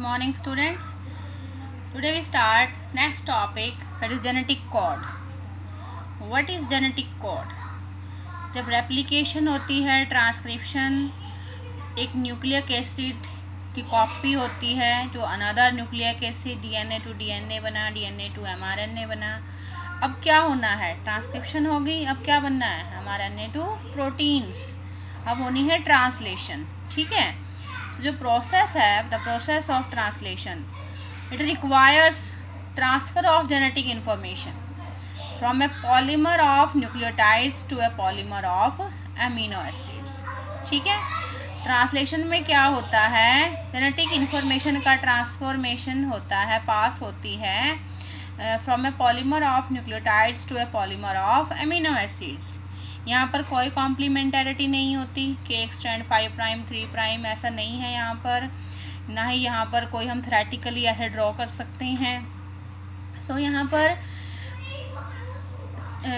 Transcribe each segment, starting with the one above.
morning, students. Today we start next topic, that is genetic code. What is genetic code? जब replication होती है, transcription, एक nucleic acid की copy होती है जो another nucleic acid DNA to DNA बना, डीएनए टू एमआरएनए बना. अब क्या होना है? ट्रांसक्रिप्शन होगी. अब क्या बनना है? MRNA to proteins. अब होनी है ट्रांसलेशन. ठीक है. तो जो प्रोसेस है, the process of translation, it requires transfer of genetic information from a polymer of nucleotides to a polymer of amino acids. ठीक है. ट्रांसलेशन में क्या होता है? जेनेटिक इंफॉर्मेशन का ट्रांसफॉर्मेशन होता है, पास होती है from a polymer of nucleotides to a polymer of amino acids. यहाँ पर कोई कॉम्प्लीमेंटैरिटी नहीं होती कि एक स्ट्रैंड 5 प्राइम 3 प्राइम, ऐसा नहीं है यहाँ पर. ना ही यहाँ पर कोई हम थ्योरेटिकली ऐसे ड्रॉ कर सकते हैं. सो यहाँ पर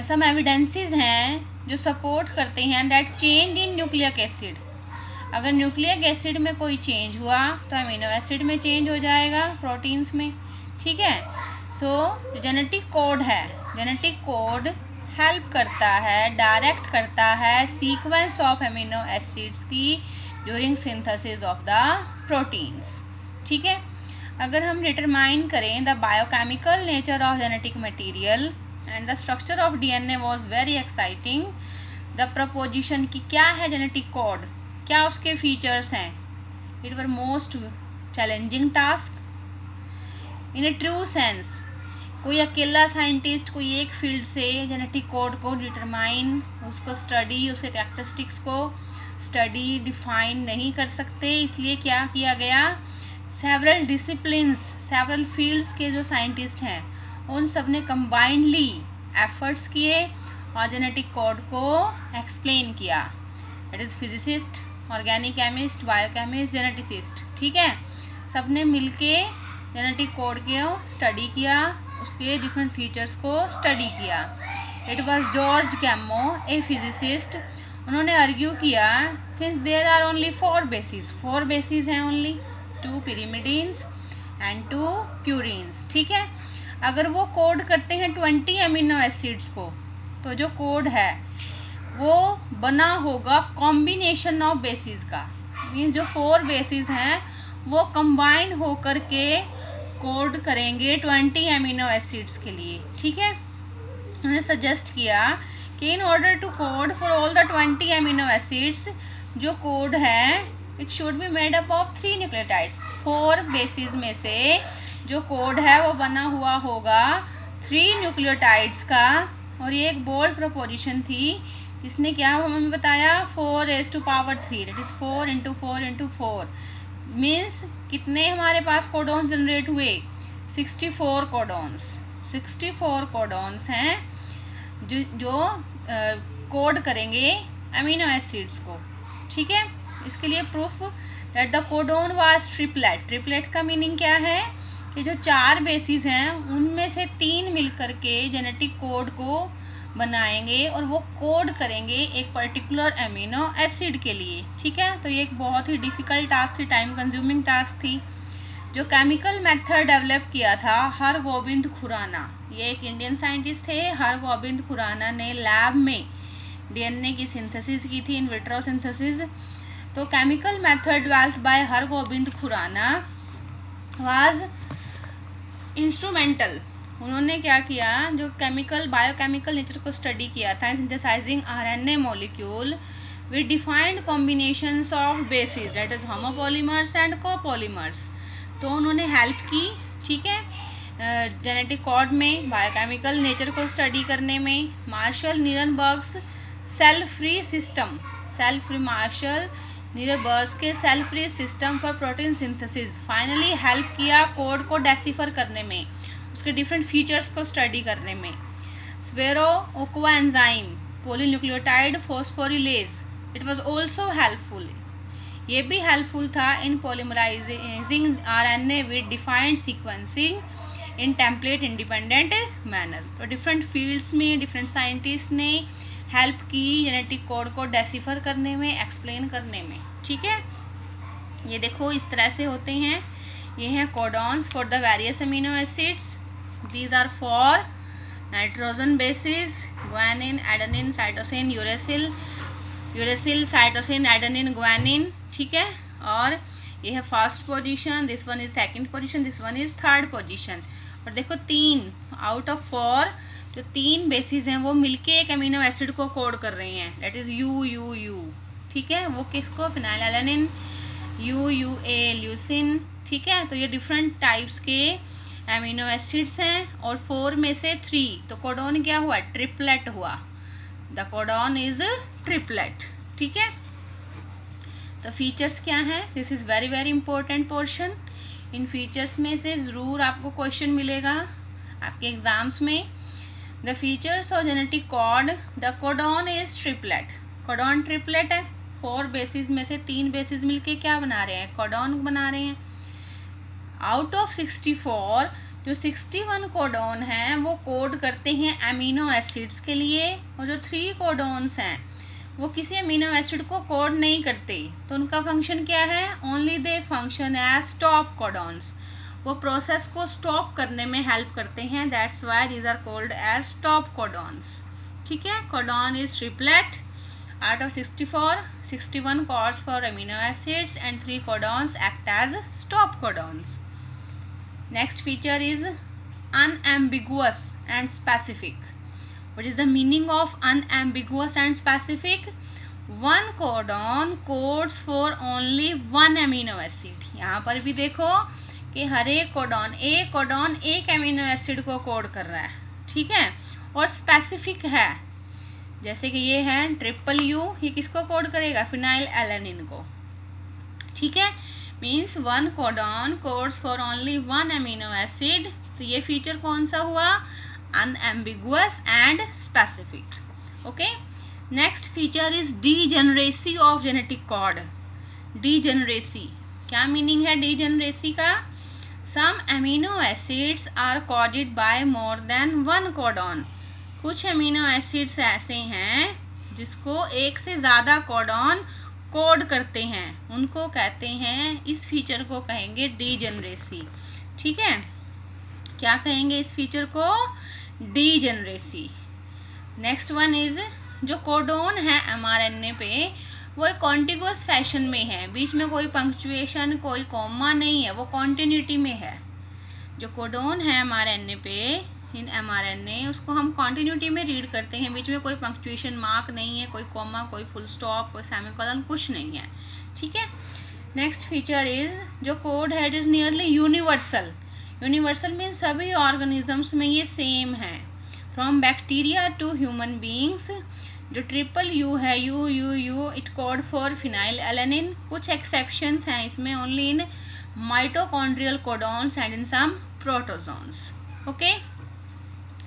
सम एविडेंसेस हैं जो सपोर्ट करते हैं that change in nucleic acid, अगर न्यूक्लिक एसिड में कोई चेंज हुआ तो एमिनो एसिड में चेंज हो जाएगा, प्रोटीन्स में. ठीक है. सो जेनेटिक कोड है, जेनेटिक कोड हेल्प करता है, डायरेक्ट करता है सीक्वेंस ऑफ एमिनो एसिड्स की during synthesis of the proteins. ठीक है. अगर हम डिटरमाइन करें the biochemical nature of genetic material and the structure of DNA was very exciting. The preposition की क्या है जेनेटिक कोड, क्या उसके फीचर्स हैं. It were most challenging task in A true sense. कोई अकेला साइंटिस्ट कोई एक फील्ड से जेनेटिक कोड को डिटरमाइन, उसको स्टडी, उसके कैरेक्टरिस्टिक्स को स्टडी डिफाइन नहीं कर सकते. इसलिए क्या किया गया, सेवरल डिसिप्लिन्स, सेवरल फील्ड्स के जो साइंटिस्ट हैं उन सब ने कंबाइंडली एफर्ट्स किए और जेनेटिक कोड को एक्सप्लेन किया. It is physicist, organic chemist, biochemist, geneticist. ठीक है. सब ने मिलके जेनेटिक कोड को स्टडी किया, उसके डिफरेंट फीचर्स को स्टडी किया. It was George Gamow, a physicist. उन्होंने आर्ग्यू किया since there are only 4 bases, 4 bases हैं ओनली, 2 पिरिमिडीन्स एंड 2 प्यूरिन्स. ठीक है. अगर वो कोड करते हैं 20 एमिनो एसिड्स को, तो जो कोड है वो बना होगा कॉम्बिनेशन ऑफ बेसिस का. मीन्स जो 4 बेसिस हैं वो कंबाइन होकर के कोड करेंगे 20 एमिनो एसिड्स के लिए. ठीक है. उन्होंने सजेस्ट किया कि in order to code for all the 20 amino acids, जो कोड है it should be made up of 3 nucleotides. 4 bases में से जो कोड है वो बना हुआ होगा 3 न्यूक्लियोटाइड्स का. और ये एक बोल्ड प्रपोजिशन थी जिसने क्या हमें बताया, 4 raised to power 3, that is 4 into 4 into 4. Means कितने हमारे पास कोडॉन्स जनरेट हुए? 64 कोडॉन्स. 64 कोडॉन्स हैं जो कोड करेंगे अमीनो एसिड्स को. ठीक है. इसके लिए proof that the codon was triplet. Triplet का मीनिंग क्या है कि जो 4 बेसिस हैं उनमें से 3 मिलकर के जेनेटिक कोड को बनाएंगे और वो कोड करेंगे एक पर्टिकुलर एमिनो एसिड के लिए. ठीक है. तो ये एक बहुत ही डिफ़िकल्ट टास्क थी, टाइम कंज्यूमिंग टास्क थी. जो केमिकल मेथड डेवलप किया था हरगोबिंद खुराना, ये एक इंडियन साइंटिस्ट थे. हरगोबिंद खुराना ने लैब में डीएनए की सिंथेसिस की थी, इन विट्रो सिंथेसिस. तो chemical method developed by Hargobind Khorana was instrumental. उन्होंने क्या किया, जो केमिकल बायोकेमिकल नेचर को स्टडी किया था, synthesising RNA molecule with defined combinations of basis, that is homopolymers and copolymers. तो उन्होंने हेल्प की. ठीक है. जेनेटिक कोड में, बायोकेमिकल नेचर को स्टडी करने में. Marshall Nirenberg's cell free system, cell free Marshall Nirenberg's के cell free system for protein synthesis finally help किया कोड को डेसिफर करने में, उसके डिफरेंट फीचर्स को स्टडी करने में. Severo Ochoa enzyme polynucleotide phosphorylase, it was also helpful. ये भी हेल्पफुल था in polymerising RNA with defined sequencing in template independent manner. तो डिफरेंट फील्ड्स में डिफरेंट साइंटिस्ट ने हेल्प की जेनेटिक कोड को डेसिफर करने में, एक्सप्लेन करने में. ठीक है. ये देखो इस तरह से होते हैं. ये हैं codons for the various amino acids. These are four nitrogen bases, guanine, adenine, cytosine, uracil, cytosine, adenine, guanine. ठीक है. और ये है first position, this one is second position, this one is third position. और देखो 3 आउट ऑफ 4 जो 3 basis हैं वो मिलके एक अमीनो एसिड को कोड कर रहे हैं, that is you you you. ठीक है. वो किसको? Phenylalanine, UUA leucine. ठीक है. तो ये डिफरेंट टाइप्स के अमीनो एसिड्स हैं और 4 में से 3, तो कोडॉन क्या हुआ? ट्रिपलेट हुआ. The codon is triplet. ठीक है. तो फीचर्स क्या हैं? This is very very important portion. In features में से ज़रूर आपको क्वेश्चन मिलेगा आपके एग्जाम्स में. The features of genetic code, the codon is triplet. Codon triplet है. 4 बेसिस में से 3 बेसिस मिलके क्या बना रहे हैं? कोडॉन बना रहे हैं. आउट ऑफ 64 जो 61 कोडॉन हैं वो कोड करते हैं अमीनो एसिड्स के लिए, और जो 3 कोडॉन्स हैं वो किसी अमीनो एसिड को कोड नहीं करते. तो उनका फंक्शन क्या है? Only they function as stop codons. वो प्रोसेस को स्टॉप करने में हेल्प करते हैं. That's why these are called as stop codons. ठीक है. Codon is triplet. Out of 64, 61 codes for amino acids and 3 codons act as stop codons. Next feature is unambiguous and specific. What is the meaning of unambiguous and specific? One codon codes for only one amino acid. यहाँ पर भी देखो कि हर एक codon एक amino acid को code कर रहा है. ठीक है. और स्पेसिफिक है. जैसे कि ये है ट्रिपल यू, ये किसको कोड करेगा? फिनाइल एलानिन को. ठीक है. Means one codon codes for only one amino acid. तो ये फीचर कौन सा हुआ? Unambiguous and specific. Okay. Next feature is degeneracy of genetic code. Degeneracy, क्या मीनिंग है डीजेनरेसी का? Some amino acids are coded by more than one codon. कुछ amino acids ऐसे हैं जिसको एक से ज़्यादा कोडॉन कोड करते हैं, उनको कहते हैं, इस फीचर को कहेंगे डीजेनरेसी. ठीक है. क्या कहेंगे इस फीचर को? डीजेनरेसी. नेक्स्ट वन इज जो कोडॉन है mRNA पे वो एक कॉन्टिगुअस फैशन में है, बीच में कोई पंक्चुएशन कोई कॉमा नहीं है, वो कॉन्टिन्यूटी में है. जो कोडॉन है mRNA पे इन mRNA उसको हम कॉन्टिन्यूटी में रीड करते हैं, बीच में कोई पंक्चुएशन मार्क नहीं है, कोई कॉमा, कोई फुल स्टॉप, कोई सेमीकोलन, कुछ नहीं है. ठीक है. नेक्स्ट फीचर इज जो कोड है it is nearly universal. Universal means सभी ऑर्गेनिजम्स में ये सेम है, from bacteria to human beings. जो ट्रिपल यू है U it code for phenylalanine. कुछ एक्सेप्शंस हैं इसमें, only in mitochondrial codons and in some protozoans. Okay.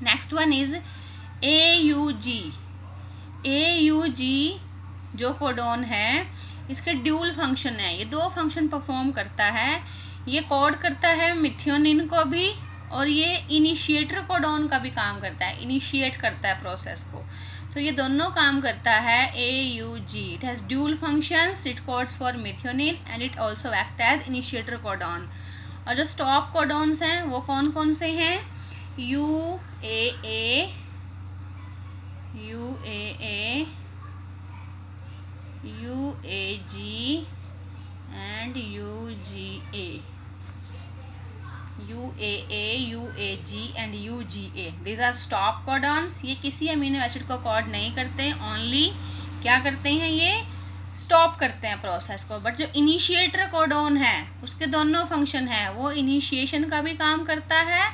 Next one is AUG. AUG जो कोडॉन है इसके ड्यूल फंक्शन है, ये 2 फंक्शन परफॉर्म करता है. ये कोड करता है मिथियोनिन को भी और ये इनिशिएटर कोडॉन का भी काम करता है, इनिशिएट करता है प्रोसेस को. तो ये दोनों काम करता है AUG. It has dual functions. It codes for methionine and it also act as initiator codon. और जो स्टॉप कोडॉन्स हैं वो कौन कौन से हैं? UAA, UAG and UGA. UAA, UAG and UGA. These are stop codons. ये किसी अमीनो एसिड को कोड नहीं करते, ओनली क्या करते हैं? ये स्टॉप करते हैं प्रोसेस को. बट जो इनिशिएटर कोडॉन है उसके दोनों फंक्शन है, वो इनिशिएशन का भी काम करता है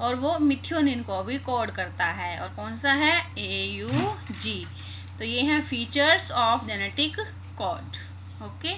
और वो मिथियोनिन को भी कोड करता है. और कौन सा है? AUG. तो ये हैं features of genetic code. Okay.